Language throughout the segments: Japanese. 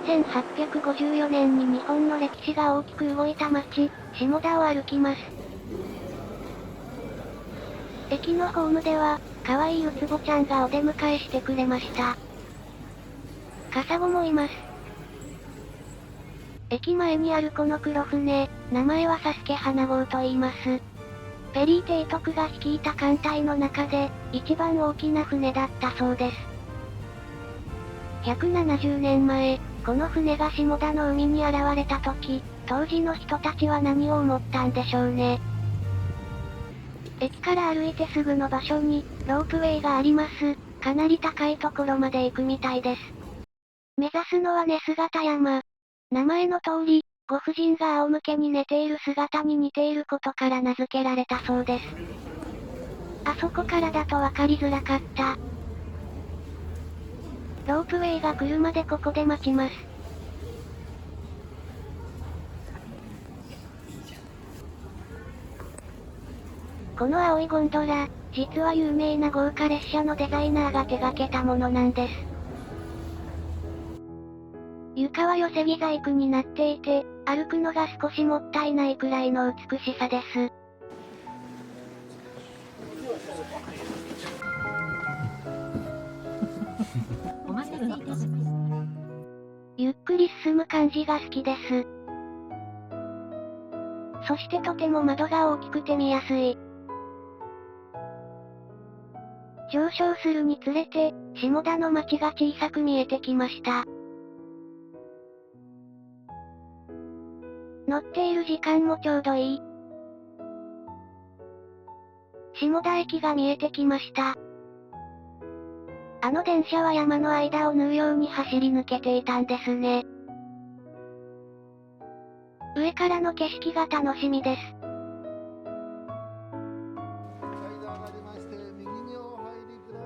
1854年に日本の歴史が大きく動いた町、下田を歩きます。駅のホームでは、可愛いうつぼちゃんがお出迎えしてくれました。カサゴもいます。駅前にあるこの黒船、名前はサスケ花号と言います。ペリー提督が率いた艦隊の中で、一番大きな船だったそうです。170年前、この船が下田の海に現れた時、当時の人たちは何を思ったんでしょうね。駅から歩いてすぐの場所に、ロープウェイがあります。かなり高いところまで行くみたいです。目指すのは寝姿山。名前の通り、ご婦人が仰向けに寝ている姿に似ていることから名付けられたそうです。あそこからだとわかりづらかった。ロープウェイが来るまでここで待ちます。この青いゴンドラ、実は有名な豪華列車のデザイナーが手掛けたものなんです。床は寄せ木細工になっていて、歩くのが少しもったいないくらいの美しさです。お待たせいたしました。ゆっくり進む感じが好きです。そしてとても窓が大きくて見やすい。上昇するにつれて、下田の街が小さく見えてきました。乗っている時間もちょうどいい。下田駅が見えてきました。あの電車は山の間を縫うように走り抜けていたんですね。上からの景色が楽しみです。階段上がりまして、右にお入りくだ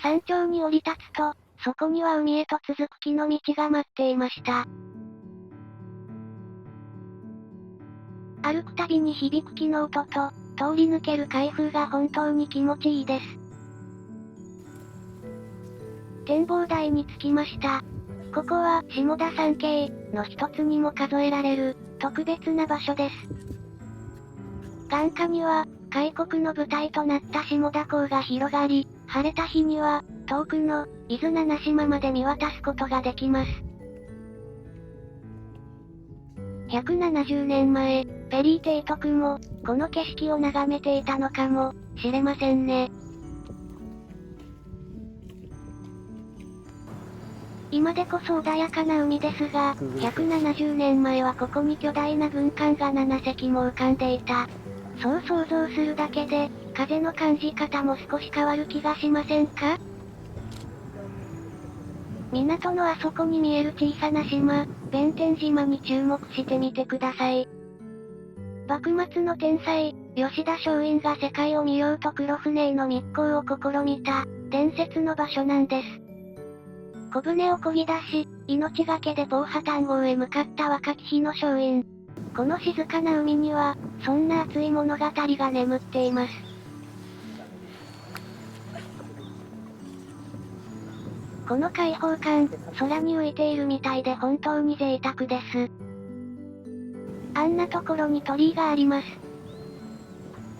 さい。山頂に降り立つと、そこには海へと続く木の道が待っていました。歩くたびに響く木の音と、通り抜ける海風が本当に気持ちいいです。展望台に着きました。ここは下田山系の一つにも数えられる特別な場所です。眼下には開国の舞台となった下田港が広がり、晴れた日には遠くの伊豆七島まで見渡すことができます。170年前、ペリー提督もこの景色を眺めていたのかもしれませんね。今でこそ穏やかな海ですが、170年前はここに巨大な軍艦が7隻も浮かんでいた。そう想像するだけで、風の感じ方も少し変わる気がしませんか？港のあそこに見える小さな島、弁天島に注目してみてください。幕末の天才、吉田松陰が世界を見ようと黒船への密航を試みた、伝説の場所なんです。小舟を漕ぎ出し、命がけでポーハタン号へ向かった若き日の松陰。この静かな海には、そんな熱い物語が眠っています。この開放感、空に浮いているみたいで本当に贅沢です。あんなところに鳥居があります。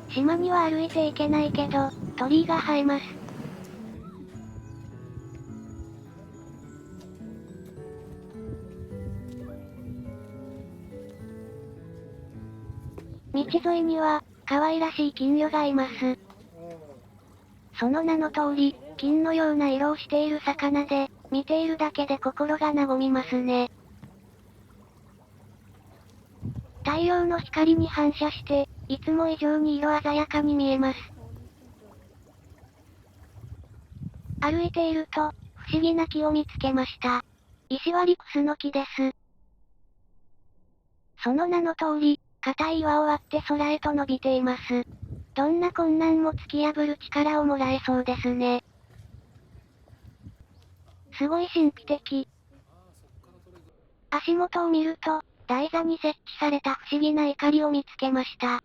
島には歩いていけないけど、鳥居が生えます。道沿いには、可愛らしい金魚がいます。その名の通り、金のような色をしている魚で、見ているだけで心が和みますね。太陽の光に反射して、いつも以上に色鮮やかに見えます。歩いていると、不思議な木を見つけました。石割クスノキです。その名の通り、硬い岩を割って空へと伸びています。どんな困難も突き破る力をもらえそうですね。すごい神秘的。足元を見ると、台座に設置された不思議な怒りを見つけました。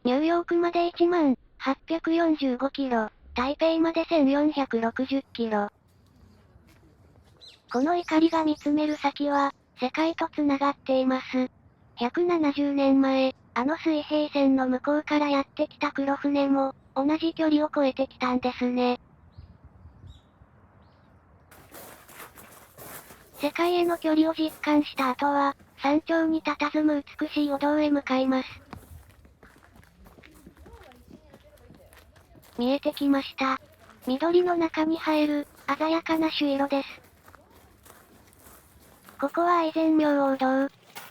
ニューヨークまで1万845キロ。台北まで1460キロ。この怒りが見つめる先は、世界と繋がっています。170年前、あの水平線の向こうからやってきた黒船も、同じ距離を越えてきたんですね。世界への距離を実感した後は、山頂に佇む美しいお堂へ向かいます。見えてきました。緑の中に映える、鮮やかな朱色です。ここは愛染明王堂。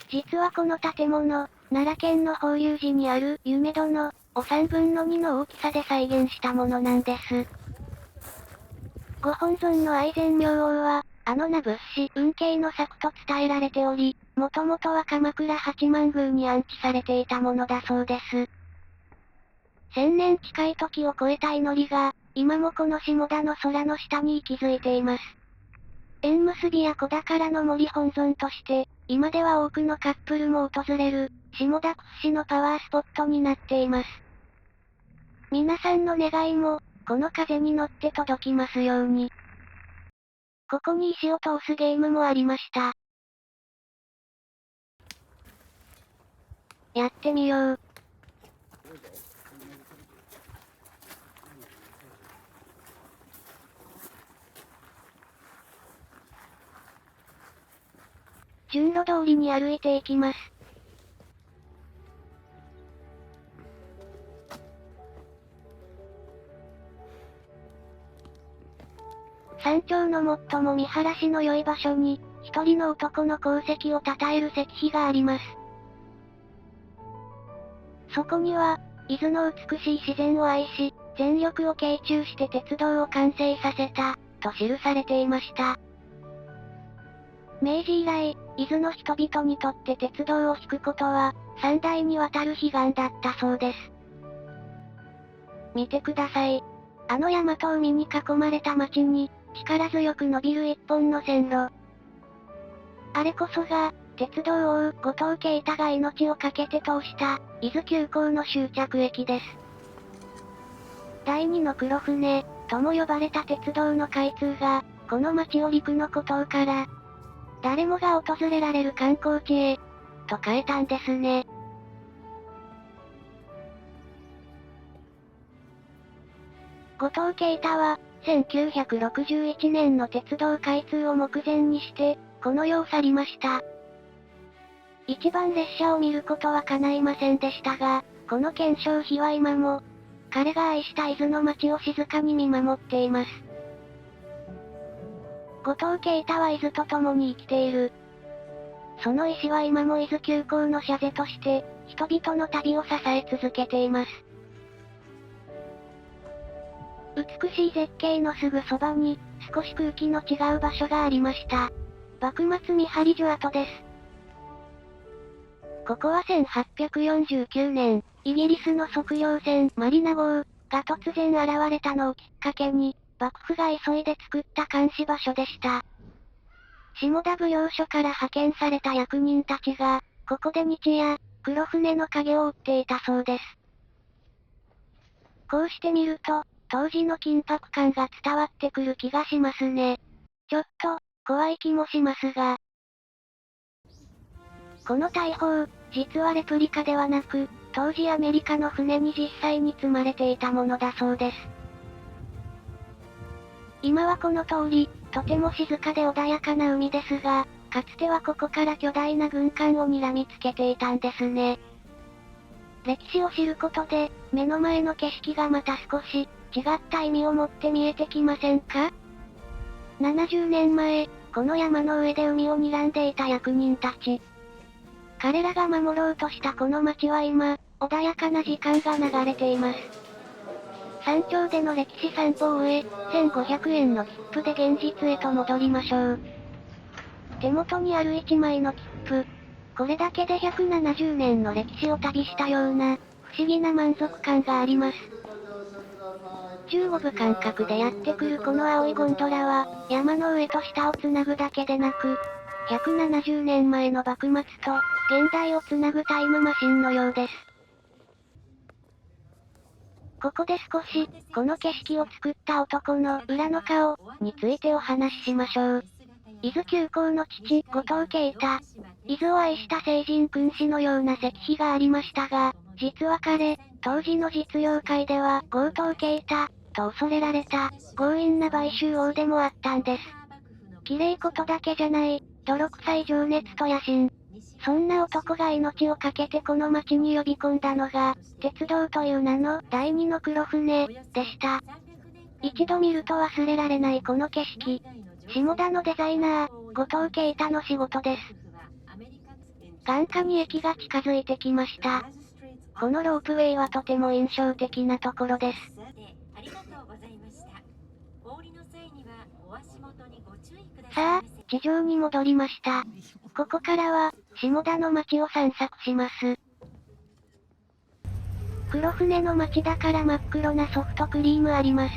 実はこの建物、奈良県の法隆寺にある夢戸の、お3分の2の大きさで再現したものなんです。ご本尊の愛染明王は、あの名仏師運慶の作と伝えられており、もともとは鎌倉八幡宮に安置されていたものだそうです。1000年近い時を超えた祈りが、今もこの下田の空の下に息づいています。縁結びや子宝の森本尊として、今では多くのカップルも訪れる、下田屈指のパワースポットになっています。皆さんの願いも、この風に乗って届きますように。ここに石を通すゲームもありました。やってみよう。順路通りに歩いていきます。山頂の最も見晴らしの良い場所に、一人の男の功績を称える石碑があります。そこには、伊豆の美しい自然を愛し、全力を傾注して鉄道を完成させた、と記されていました。明治以来、伊豆の人々にとって鉄道を引くことは、3代にわたる悲願だったそうです。見てください。あの山と海に囲まれた町に、力強く伸びる一本の線路。あれこそが、鉄道王、後藤啓太が命を懸けて通した、伊豆急行の終着駅です。第二の黒船、とも呼ばれた鉄道の開通が、この町を陸の孤島から、誰もが訪れられる観光地へ、と変えたんですね。後藤啓太は、1961年の鉄道開通を目前にして、この世を去りました。一番列車を見ることは叶いませんでしたが、この顕彰碑は今も、彼が愛した伊豆の町を静かに見守っています。後藤啓太は伊豆と共に生きている。その意志は今も伊豆急行の社是として、人々の旅を支え続けています。美しい絶景のすぐそばに、少し空気の違う場所がありました。幕末見張所跡です。ここは1849年、イギリスの測量船マリナ号が突然現れたのをきっかけに、幕府が急いで作った監視場所でした。下田奉行所から派遣された役人たちが、ここで日夜、黒船の影を追っていたそうです。こうして見ると、当時の緊迫感が伝わってくる気がしますね。ちょっと、怖い気もしますが。この大砲、実はレプリカではなく、当時アメリカの船に実際に積まれていたものだそうです。今はこの通り、とても静かで穏やかな海ですが、かつてはここから巨大な軍艦を睨みつけていたんですね。歴史を知ることで、目の前の景色がまた少し、違った意味を持って見えてきませんか？ 70 年前、この山の上で海を睨んでいた役人たち。彼らが守ろうとしたこの街は今、穏やかな時間が流れています。山頂での歴史散歩を終え、1500円の切符で現実へと戻りましょう。手元にある1枚の切符。これだけで170年の歴史を旅したような、不思議な満足感があります。15分間隔でやってくるこの青いゴンドラは、山の上と下をつなぐだけでなく、170年前の幕末と、現代をつなぐタイムマシンのようです。ここで少し、この景色を作った男の裏の顔についてお話ししましょう。伊豆急行の父、後藤啓太。伊豆を愛した聖人君子のような石碑がありましたが、実は彼、当時の実業界では強盗啓太、と恐れられた、強引な買収王でもあったんです。綺麗事だけじゃない、泥臭い情熱と野心。そんな男が命を懸けてこの町に呼び込んだのが、鉄道という名の第二の黒船、でした。一度見ると忘れられないこの景色。下田のデザイナー、後藤啓太の仕事です。眼下に駅が近づいてきました。このロープウェイはとても印象的なところです。さあ、地上に戻りました。ここからは、下田の街を散策します。黒船の街だから真っ黒なソフトクリームあります。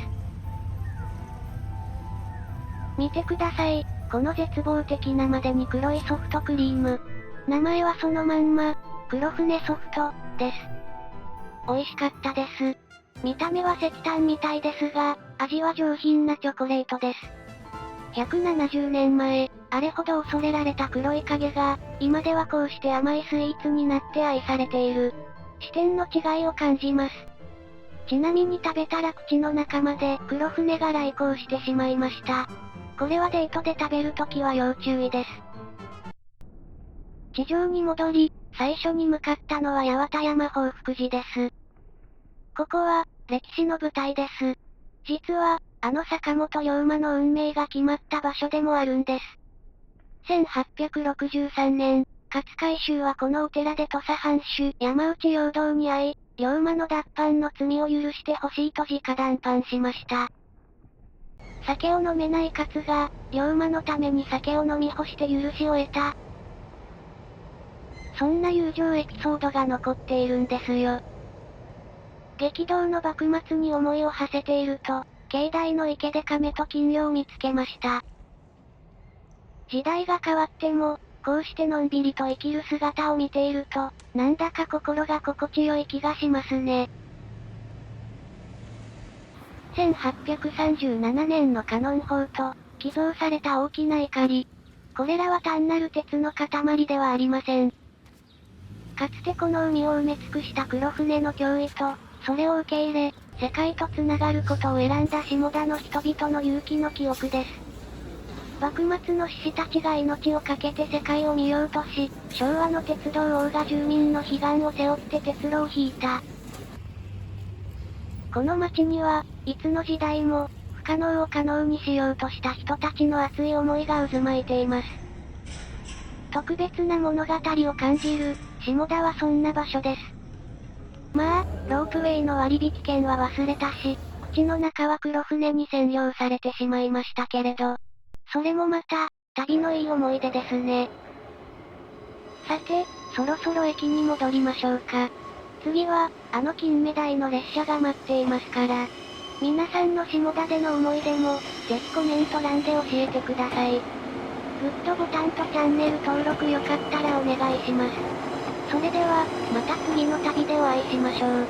見てください、この絶望的なまでに黒いソフトクリーム。名前はそのまんま、黒船ソフト、です。美味しかったです。見た目は石炭みたいですが、味は上品なチョコレートです。170年前、あれほど恐れられた黒い影が、今ではこうして甘いスイーツになって愛されている。視点の違いを感じます。ちなみに食べたら口の中まで黒船が来航してしまいました。これはデートで食べるときは要注意です。地上に戻り、最初に向かったのは八幡山報福寺です。ここは、歴史の舞台です。実は、あの坂本龍馬の運命が決まった場所でもあるんです。1863年、勝海舟はこのお寺で土佐藩主山内容堂に会い、龍馬の脱藩の罪を許してほしいと直談判しました。酒を飲めない勝が、龍馬のために酒を飲み干して許しを得た。そんな友情エピソードが残っているんですよ。激動の幕末に思いを馳せていると、境内の池で亀と金魚を見つけました。時代が変わっても、こうしてのんびりと生きる姿を見ていると、なんだか心が心地よい気がしますね。1837年のカノン砲と、寄贈された大きな怒り。これらは単なる鉄の塊ではありません。かつてこの海を埋め尽くした黒船の脅威と、それを受け入れ、世界と繋がることを選んだ下田の人々の勇気の記憶です。幕末の志士たちが命を懸けて世界を見ようとし、昭和の鉄道王が住民の悲願を背負って鉄路を引いた。この街には、いつの時代も、不可能を可能にしようとした人たちの熱い思いが渦巻いています。特別な物語を感じる、下田はそんな場所です。まあ、ロープウェイの割引券は忘れたし、口の中は黒船に占領されてしまいましたけれど。それもまた、旅のいい思い出ですね。さて、そろそろ駅に戻りましょうか。次は、あの金目鯛の列車が待っていますから。皆さんの下田での思い出も、ぜひコメント欄で教えてください。グッドボタンとチャンネル登録よかったらお願いします。それでは、また次の旅でお会いしましょう。